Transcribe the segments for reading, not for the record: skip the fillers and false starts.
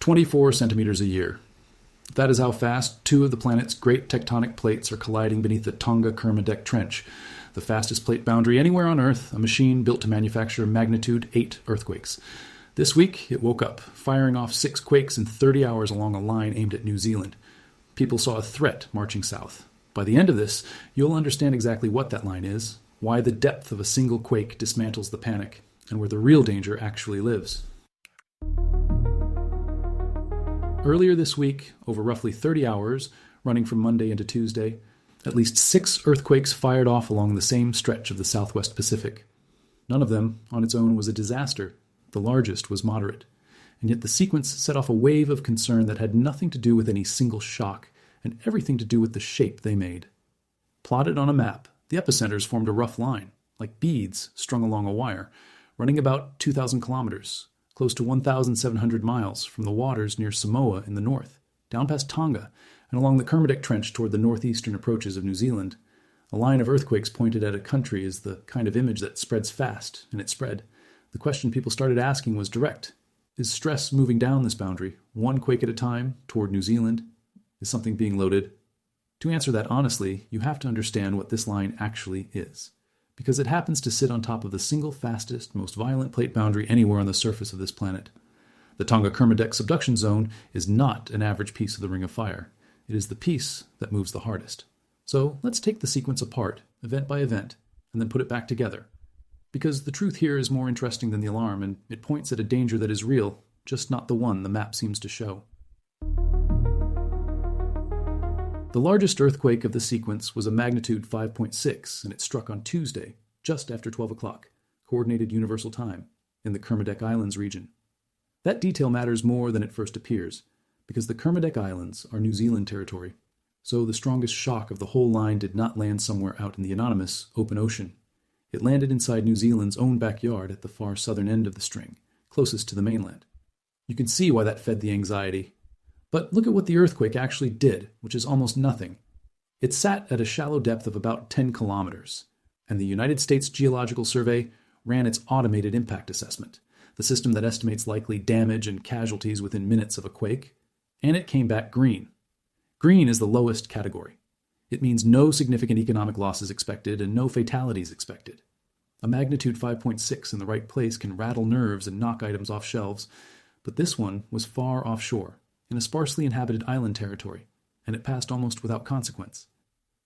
24 centimeters a year. That is how fast two of the planet's great tectonic plates are colliding beneath the Tonga Kermadec Trench, the fastest plate boundary anywhere on Earth, a machine built to manufacture magnitude 8 earthquakes. This week, it woke up, firing off 6 quakes in 30 hours along a line aimed at New Zealand. People saw a threat marching south. By the end of this, you'll understand exactly what that line is, why the depth of a single quake dismantles the panic, and where the real danger actually lives. Earlier this week, over roughly 30 hours, running from Monday into Tuesday, at least 6 earthquakes fired off along the same stretch of the Southwest Pacific. None of them, on its own, was a disaster. The largest was moderate. And yet the sequence set off a wave of concern that had nothing to do with any single shock, and everything to do with the shape they made. Plotted on a map, the epicenters formed a rough line, like beads strung along a wire, running about 2,000 kilometers, close to 1,700 miles from the waters near Samoa in the north, down past Tonga, and along the Kermadec Trench toward the northeastern approaches of New Zealand. A line of earthquakes pointed at a country is the kind of image that spreads fast, and it spread. The question people started asking was direct. Is stress moving down this boundary, one quake at a time, toward New Zealand? Is something being loaded? To answer that honestly, you have to understand what this line actually is, because it happens to sit on top of the single fastest, most violent plate boundary anywhere on the surface of this planet. The Tonga-Kermadec subduction zone is not an average piece of the Ring of Fire. It is the piece that moves the hardest. So let's take the sequence apart, event by event, and then put it back together. Because the truth here is more interesting than the alarm, and it points at a danger that is real, just not the one the map seems to show. The largest earthquake of the sequence was a magnitude 5.6, and it struck on Tuesday, just after 12 o'clock, Coordinated Universal Time, in the Kermadec Islands region. That detail matters more than it first appears, because the Kermadec Islands are New Zealand territory, so the strongest shock of the whole line did not land somewhere out in the anonymous open ocean. It landed inside New Zealand's own backyard at the far southern end of the string, closest to the mainland. You can see why that fed the anxiety. But look at what the earthquake actually did, which is almost nothing. It sat at a shallow depth of about 10 kilometers, and the United States Geological Survey ran its automated impact assessment, the system that estimates likely damage and casualties within minutes of a quake, and it came back green. Green is the lowest category. It means no significant economic losses expected and no fatalities expected. A magnitude 5.6 in the right place can rattle nerves and knock items off shelves, but this one was far offshore, in a sparsely inhabited island territory, and it passed almost without consequence.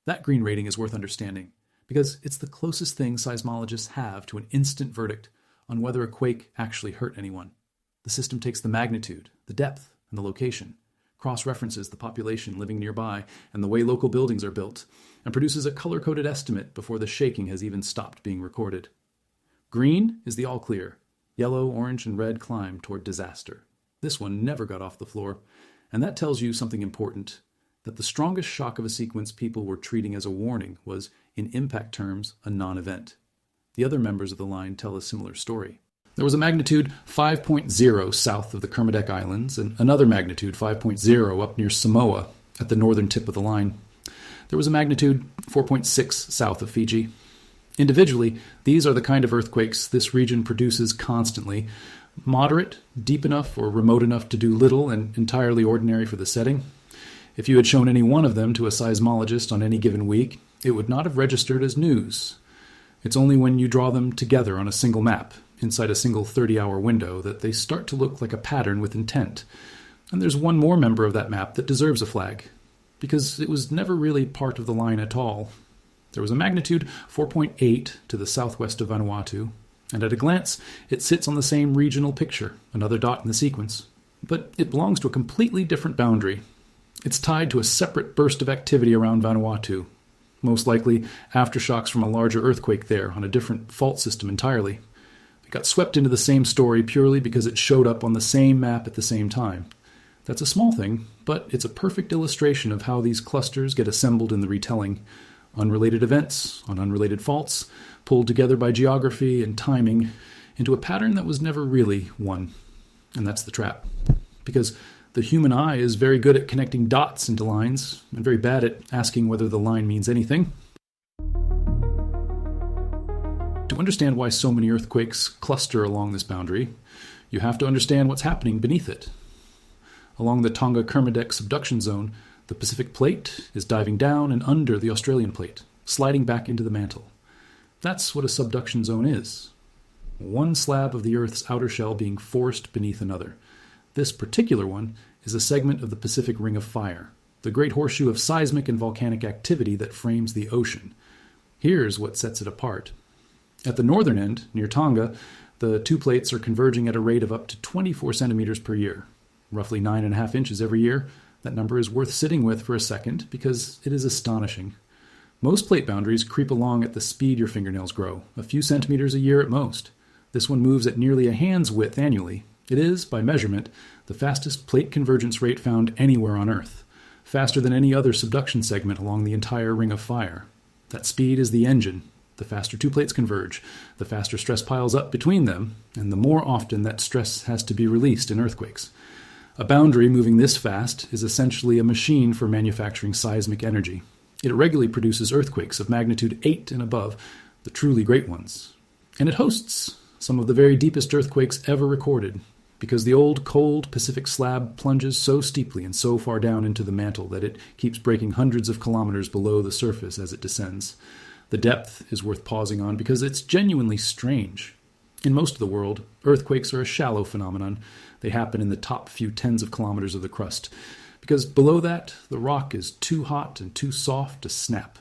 That green rating is worth understanding, because it's the closest thing seismologists have to an instant verdict on whether a quake actually hurt anyone. The system takes the magnitude, the depth, and the location, cross-references the population living nearby and the way local buildings are built, and produces a color-coded estimate before the shaking has even stopped being recorded. Green is the all-clear. Yellow, orange, and red climb toward disaster. This one never got off the floor, and that tells you something important, that the strongest shock of a sequence people were treating as a warning was, in impact terms, a non-event. The other members of the line tell a similar story. There was a magnitude 5.0 south of the Kermadec Islands, and another magnitude 5.0 up near Samoa at the northern tip of the line. There was a magnitude 4.6 south of Fiji. Individually, these are the kind of earthquakes this region produces constantly. Moderate, deep enough or remote enough to do little, and entirely ordinary for the setting. If you had shown any one of them to a seismologist on any given week, it would not have registered as news. It's only when you draw them together on a single map, inside a single 30-hour window, that they start to look like a pattern with intent. And there's one more member of that map that deserves a flag, because it was never really part of the line at all. There was a magnitude 4.8 to the southwest of Vanuatu, and at a glance, it sits on the same regional picture, another dot in the sequence. But it belongs to a completely different boundary. It's tied to a separate burst of activity around Vanuatu, most likely aftershocks from a larger earthquake there on a different fault system entirely. It got swept into the same story purely because it showed up on the same map at the same time. That's a small thing, but it's a perfect illustration of how these clusters get assembled in the retelling. Unrelated events on unrelated faults, pulled together by geography and timing into a pattern that was never really one. And that's the trap. Because the human eye is very good at connecting dots into lines and very bad at asking whether the line means anything. To understand why so many earthquakes cluster along this boundary, you have to understand what's happening beneath it. Along the Tonga Kermadec subduction zone, the Pacific plate is diving down and under the Australian plate, sliding back into the mantle. That's what a subduction zone is. One slab of the Earth's outer shell being forced beneath another. This particular one is a segment of the Pacific Ring of Fire, the great horseshoe of seismic and volcanic activity that frames the ocean. Here's what sets it apart. At the northern end, near Tonga, the two plates are converging at a rate of up to 24 centimeters per year, roughly 9.5 inches every year. That number is worth sitting with for a second because it is astonishing. Most plate boundaries creep along at the speed your fingernails grow, a few centimeters a year at most. This one moves at nearly a hand's width annually. It is, by measurement, the fastest plate convergence rate found anywhere on Earth, faster than any other subduction segment along the entire Ring of Fire. That speed is the engine. The faster two plates converge, the faster stress piles up between them, and the more often that stress has to be released in earthquakes. A boundary moving this fast is essentially a machine for manufacturing seismic energy. It regularly produces earthquakes of magnitude 8 and above, the truly great ones. And it hosts some of the very deepest earthquakes ever recorded, because the old, cold Pacific slab plunges so steeply and so far down into the mantle that it keeps breaking hundreds of kilometers below the surface as it descends. The depth is worth pausing on because it's genuinely strange. In most of the world, earthquakes are a shallow phenomenon. They happen in the top few tens of kilometers of the crust, because below that, the rock is too hot and too soft to snap.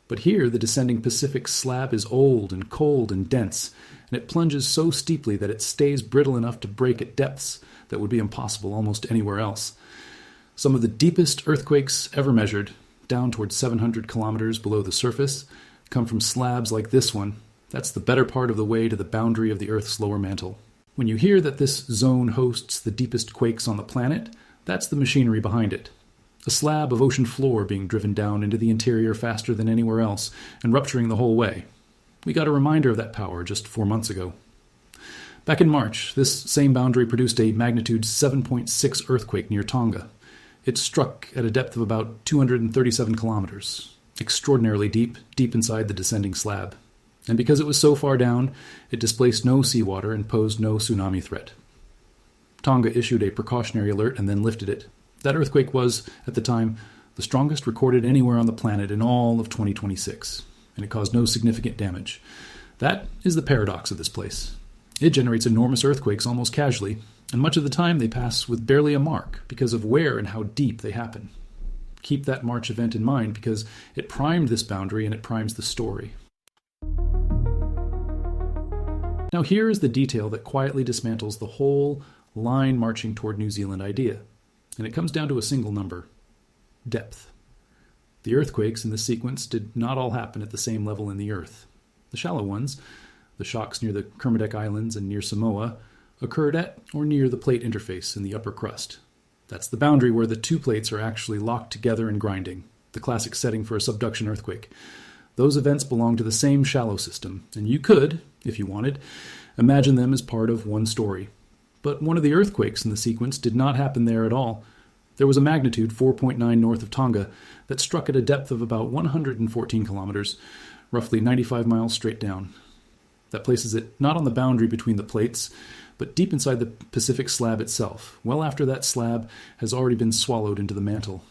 But here, the descending Pacific slab is old and cold and dense, and it plunges so steeply that it stays brittle enough to break at depths that would be impossible almost anywhere else. Some of the deepest earthquakes ever measured, down towards 700 kilometers below the surface, come from slabs like this one. That's the better part of the way to the boundary of the Earth's lower mantle. When you hear that this zone hosts the deepest quakes on the planet, that's the machinery behind it. A slab of ocean floor being driven down into the interior faster than anywhere else and rupturing the whole way. We got a reminder of that power just 4 months ago. Back in March, this same boundary produced a magnitude 7.6 earthquake near Tonga. It struck at a depth of about 237 kilometers, extraordinarily deep inside the descending slab. And because it was so far down, it displaced no seawater and posed no tsunami threat. Tonga issued a precautionary alert and then lifted it. That earthquake was, at the time, the strongest recorded anywhere on the planet in all of 2026, and it caused no significant damage. That is the paradox of this place. It generates enormous earthquakes almost casually, and much of the time they pass with barely a mark because of where and how deep they happen. Keep that March event in mind because it primed this boundary and it primes the story. Now here is the detail that quietly dismantles the whole line marching toward New Zealand idea, and it comes down to a single number: depth. The earthquakes in this sequence did not all happen at the same level in the Earth. The shallow ones, the shocks near the Kermadec Islands and near Samoa, occurred at or near the plate interface in the upper crust. That's the boundary where the two plates are actually locked together and grinding, the classic setting for a subduction earthquake. Those events belong to the same shallow system, and you could, if you wanted, imagine them as part of one story. But one of the earthquakes in the sequence did not happen there at all. There was a magnitude 4.9 north of Tonga that struck at a depth of about 114 kilometers, roughly 95 miles straight down. That places it not on the boundary between the plates, but deep inside the Pacific slab itself, well after that slab has already been swallowed into the mantle.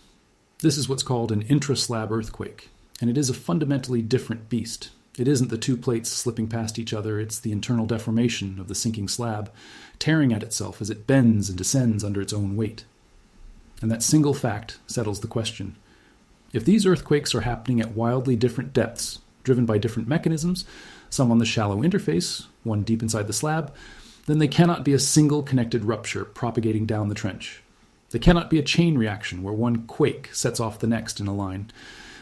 This is what's called an intra-slab earthquake, and it is a fundamentally different beast. It isn't the two plates slipping past each other, it's the internal deformation of the sinking slab, tearing at itself as it bends and descends under its own weight. And that single fact settles the question. If these earthquakes are happening at wildly different depths, driven by different mechanisms, some on the shallow interface, one deep inside the slab, then they cannot be a single connected rupture propagating down the trench. They cannot be a chain reaction where one quake sets off the next in a line.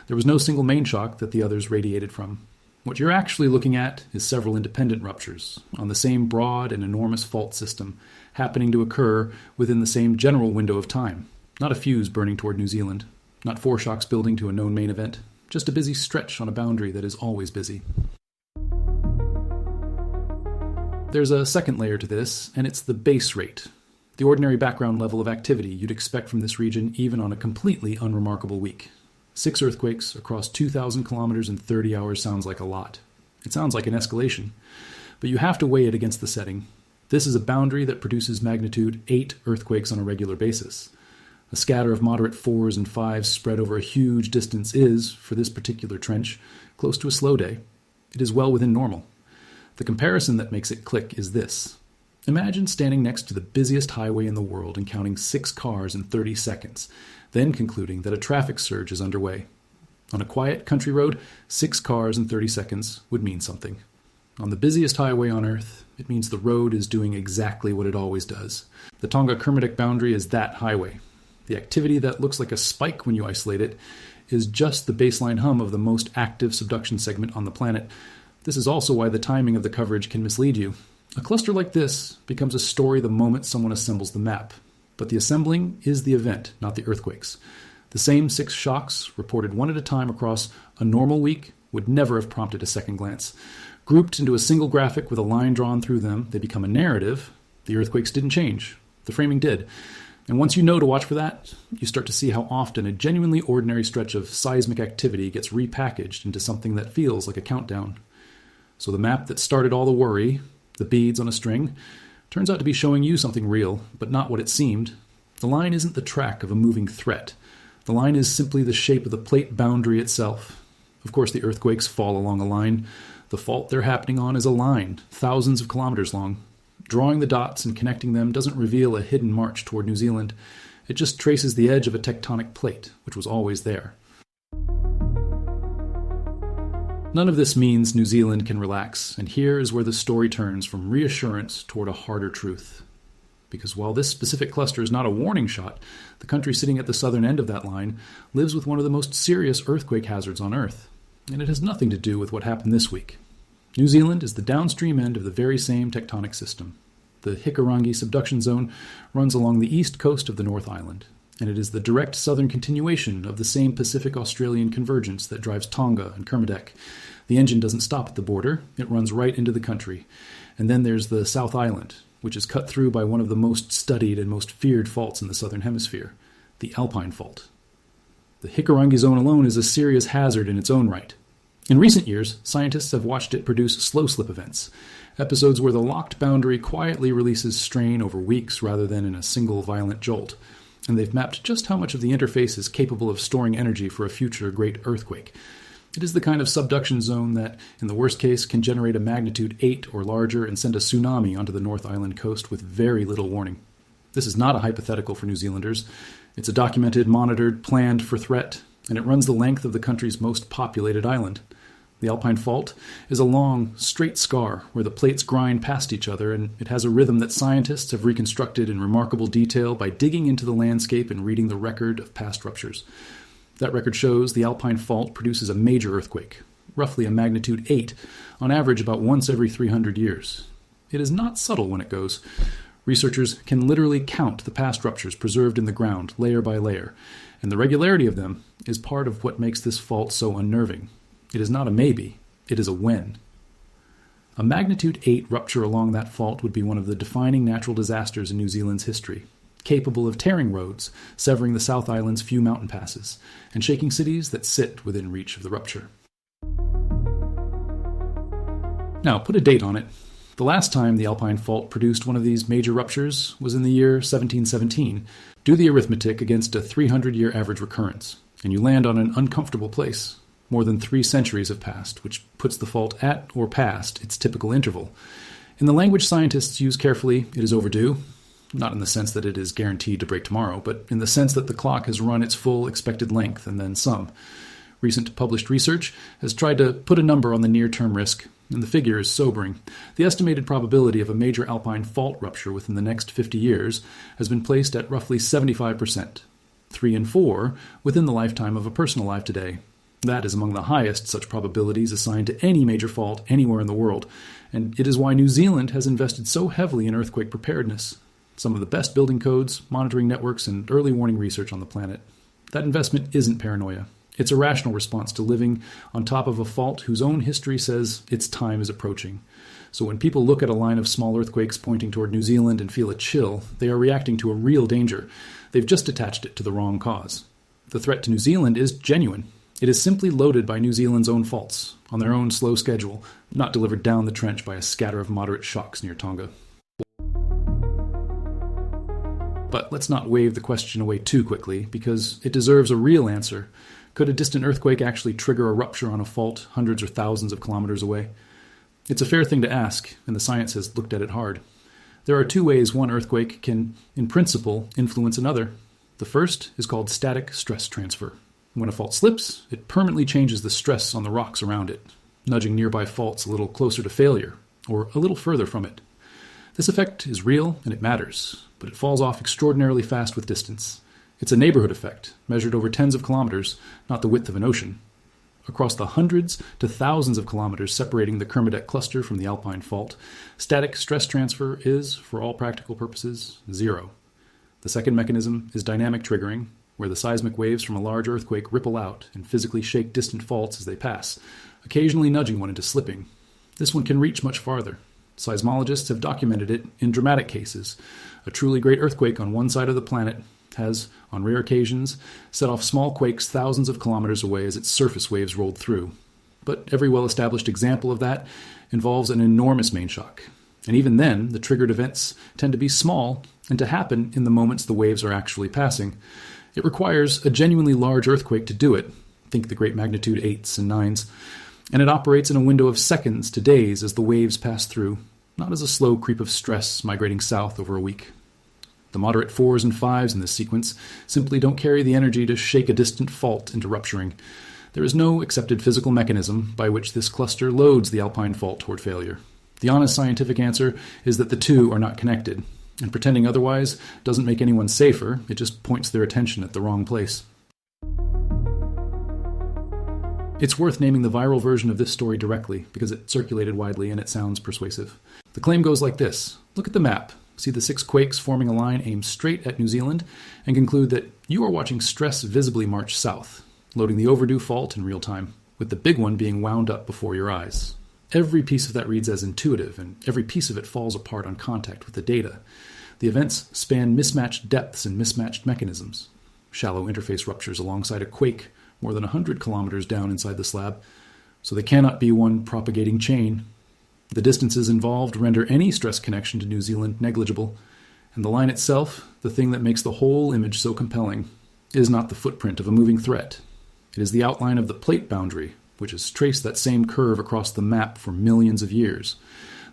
There was no single main shock that the others radiated from. What you're actually looking at is several independent ruptures on the same broad and enormous fault system, happening to occur within the same general window of time. Not a fuse burning toward New Zealand, not foreshocks building to a known main event, just a busy stretch on a boundary that is always busy. There's a second layer to this, and it's the base rate, the ordinary background level of activity you'd expect from this region even on a completely unremarkable week. 6 earthquakes across 2,000 kilometers in 30 hours sounds like a lot. It sounds like an escalation, but you have to weigh it against the setting. This is a boundary that produces magnitude 8 earthquakes on a regular basis. A scatter of moderate 4s and 5s spread over a huge distance is, for this particular trench, close to a slow day. It is well within normal. The comparison that makes it click is this. Imagine standing next to the busiest highway in the world and counting 6 cars in 30 seconds, then concluding that a traffic surge is underway. On a quiet country road, 6 cars in 30 seconds would mean something. On the busiest highway on Earth, it means the road is doing exactly what it always does. The Tonga-Kermadec boundary is that highway. The activity that looks like a spike when you isolate it is just the baseline hum of the most active subduction segment on the planet. This is also why the timing of the coverage can mislead you. A cluster like this becomes a story the moment someone assembles the map. But the assembling is the event, not the earthquakes. The same 6 shocks, reported one at a time across a normal week, would never have prompted a second glance. Grouped into a single graphic with a line drawn through them, they become a narrative. The earthquakes didn't change. The framing did. And once you know to watch for that, you start to see how often a genuinely ordinary stretch of seismic activity gets repackaged into something that feels like a countdown. So the map that started all the worry, the beads on a string, turns out to be showing you something real, but not what it seemed. The line isn't the track of a moving threat. The line is simply the shape of the plate boundary itself. Of course, the earthquakes fall along a line. The fault they're happening on is a line, thousands of kilometers long. Drawing the dots and connecting them doesn't reveal a hidden march toward New Zealand. It just traces the edge of a tectonic plate, which was always there. None of this means New Zealand can relax, and here is where the story turns from reassurance toward a harder truth. Because while this specific cluster is not a warning shot, the country sitting at the southern end of that line lives with one of the most serious earthquake hazards on Earth. And it has nothing to do with what happened this week. New Zealand is the downstream end of the very same tectonic system. The Hikurangi subduction zone runs along the east coast of the North Island, and it is the direct southern continuation of the same Pacific-Australian convergence that drives Tonga and Kermadec. The engine doesn't stop at the border, it runs right into the country. And then there's the South Island, which is cut through by one of the most studied and most feared faults in the southern hemisphere, the Alpine Fault. The Hikurangi zone alone is a serious hazard in its own right. In recent years, scientists have watched it produce slow slip events, episodes where the locked boundary quietly releases strain over weeks rather than in a single violent jolt. And they've mapped just how much of the interface is capable of storing energy for a future great earthquake. It is the kind of subduction zone that, in the worst case, can generate a magnitude 8 or larger and send a tsunami onto the North Island coast with very little warning. This is not a hypothetical for New Zealanders. It's a documented, monitored, planned for threat, and it runs the length of the country's most populated island. The Alpine Fault is a long, straight scar where the plates grind past each other, and it has a rhythm that scientists have reconstructed in remarkable detail by digging into the landscape and reading the record of past ruptures. That record shows the Alpine Fault produces a major earthquake, roughly a magnitude 8, on average about once every 300 years. It is not subtle when it goes. Researchers can literally count the past ruptures preserved in the ground, layer by layer, and the regularity of them is part of what makes this fault so unnerving. It is not a maybe, it is a when. A magnitude 8 rupture along that fault would be one of the defining natural disasters in New Zealand's history, capable of tearing roads, severing the South Island's few mountain passes, and shaking cities that sit within reach of the rupture. Now, put a date on it. The last time the Alpine Fault produced one of these major ruptures was in the year 1717. Do the arithmetic against a 300-year average recurrence, and you land on an uncomfortable place. More than 3 centuries have passed, which puts the fault at or past its typical interval. In the language scientists use carefully, it is overdue, not in the sense that it is guaranteed to break tomorrow, but in the sense that the clock has run its full expected length and then some. Recent published research has tried to put a number on the near-term risk, and the figure is sobering. The estimated probability of a major Alpine Fault rupture within the next 50 years has been placed at roughly 75%, 3 in 4 within the lifetime of a person alive today. That is among the highest such probabilities assigned to any major fault anywhere in the world, and it is why New Zealand has invested so heavily in earthquake preparedness. Some of the best building codes, monitoring networks, and early warning research on the planet. That investment isn't paranoia. It's a rational response to living on top of a fault whose own history says its time is approaching. So when people look at a line of small earthquakes pointing toward New Zealand and feel a chill, they are reacting to a real danger. They've just attached it to the wrong cause. The threat to New Zealand is genuine. It is simply loaded by New Zealand's own faults, on their own slow schedule, not delivered down the trench by a scatter of moderate shocks near Tonga. But let's not wave the question away too quickly, because it deserves a real answer. Could a distant earthquake actually trigger a rupture on a fault hundreds or thousands of kilometers away? It's a fair thing to ask, and the science has looked at it hard. There are two ways one earthquake can, in principle, influence another. The first is called static stress transfer. When a fault slips, it permanently changes the stress on the rocks around it, nudging nearby faults a little closer to failure, or a little further from it. This effect is real and it matters, but it falls off extraordinarily fast with distance. It's a neighborhood effect, measured over tens of kilometers, not the width of an ocean. Across the hundreds to thousands of kilometers separating the Kermadec cluster from the Alpine fault, static stress transfer is, for all practical purposes, zero. The second mechanism is dynamic triggering, where the seismic waves from a large earthquake ripple out and physically shake distant faults as they pass, occasionally nudging one into slipping. This one can reach much farther. Seismologists have documented it in dramatic cases. A truly great earthquake on one side of the planet has, on rare occasions, set off small quakes thousands of kilometers away as its surface waves rolled through. But every well-established example of that involves an enormous main shock. And even then, the triggered events tend to be small and to happen in the moments the waves are actually passing. It requires a genuinely large earthquake to do it. Think the great magnitude 8s and 9s. And it operates in a window of seconds to days as the waves pass through, not as a slow creep of stress migrating south over a week. The moderate 4s and 5s in this sequence simply don't carry the energy to shake a distant fault into rupturing. There is no accepted physical mechanism by which this cluster loads the Alpine fault toward failure. The honest scientific answer is that the two are not connected, and pretending otherwise doesn't make anyone safer, it just points their attention at the wrong place. It's worth naming the viral version of this story directly, because it circulated widely and it sounds persuasive. The claim goes like this. Look at the map. See the 6 quakes forming a line aimed straight at New Zealand, and conclude that you are watching stress visibly march south, loading the overdue fault in real time, with the big one being wound up before your eyes. Every piece of that reads as intuitive, and every piece of it falls apart on contact with the data. The events span mismatched depths and mismatched mechanisms. Shallow interface ruptures alongside a quake more than 100 kilometers down inside the slab, so they cannot be one propagating chain. The distances involved render any stress connection to New Zealand negligible, and the line itself, the thing that makes the whole image so compelling, is not the footprint of a moving threat. It is the outline of the plate boundary, which has traced that same curve across the map for millions of years.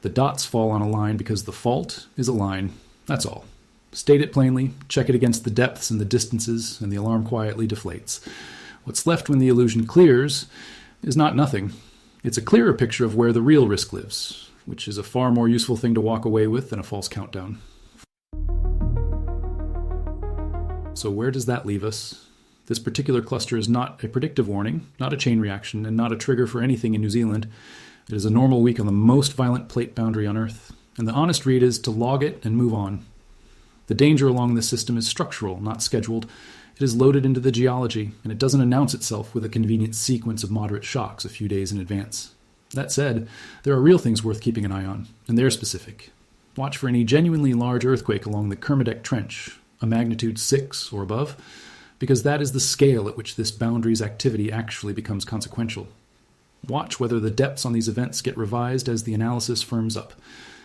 The dots fall on a line because the fault is a line, that's all. State it plainly, check it against the depths and the distances, and the alarm quietly deflates. What's left when the illusion clears is not nothing. It's a clearer picture of where the real risk lives, which is a far more useful thing to walk away with than a false countdown. So where does that leave us? This particular cluster is not a predictive warning, not a chain reaction, and not a trigger for anything in New Zealand. It is a normal week on the most violent plate boundary on Earth, and the honest read is to log it and move on. The danger along this system is structural, not scheduled. It is loaded into the geology, and it doesn't announce itself with a convenient sequence of moderate shocks a few days in advance. That said, there are real things worth keeping an eye on, and they're specific. Watch for any genuinely large earthquake along the KERMADEC Trench, a magnitude 6 or above, because that is the scale at which this boundary's activity actually becomes consequential. Watch whether the depths on these events get revised as the analysis firms up,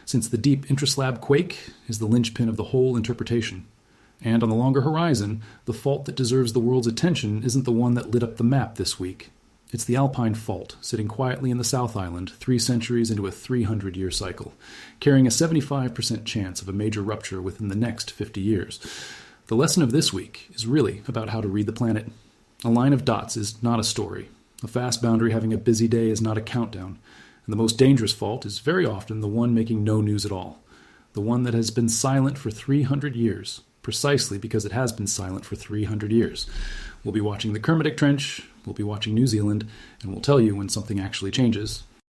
since the deep intraslab quake is the linchpin of the whole interpretation. And on the longer horizon, the fault that deserves the world's attention isn't the one that lit up the map this week. It's the Alpine fault, sitting quietly in the South Island 3 centuries into a 300-year cycle, carrying a 75% chance of a major rupture within the next 50 years. The lesson of this week is really about how to read the planet. A line of dots is not a story. A fast boundary having a busy day is not a countdown. And the most dangerous fault is very often the one making no news at all. The one that has been silent for 300 years. Precisely because it has been silent for 300 years. We'll be watching the Kermadec Trench, we'll be watching New Zealand, and we'll tell you when something actually changes.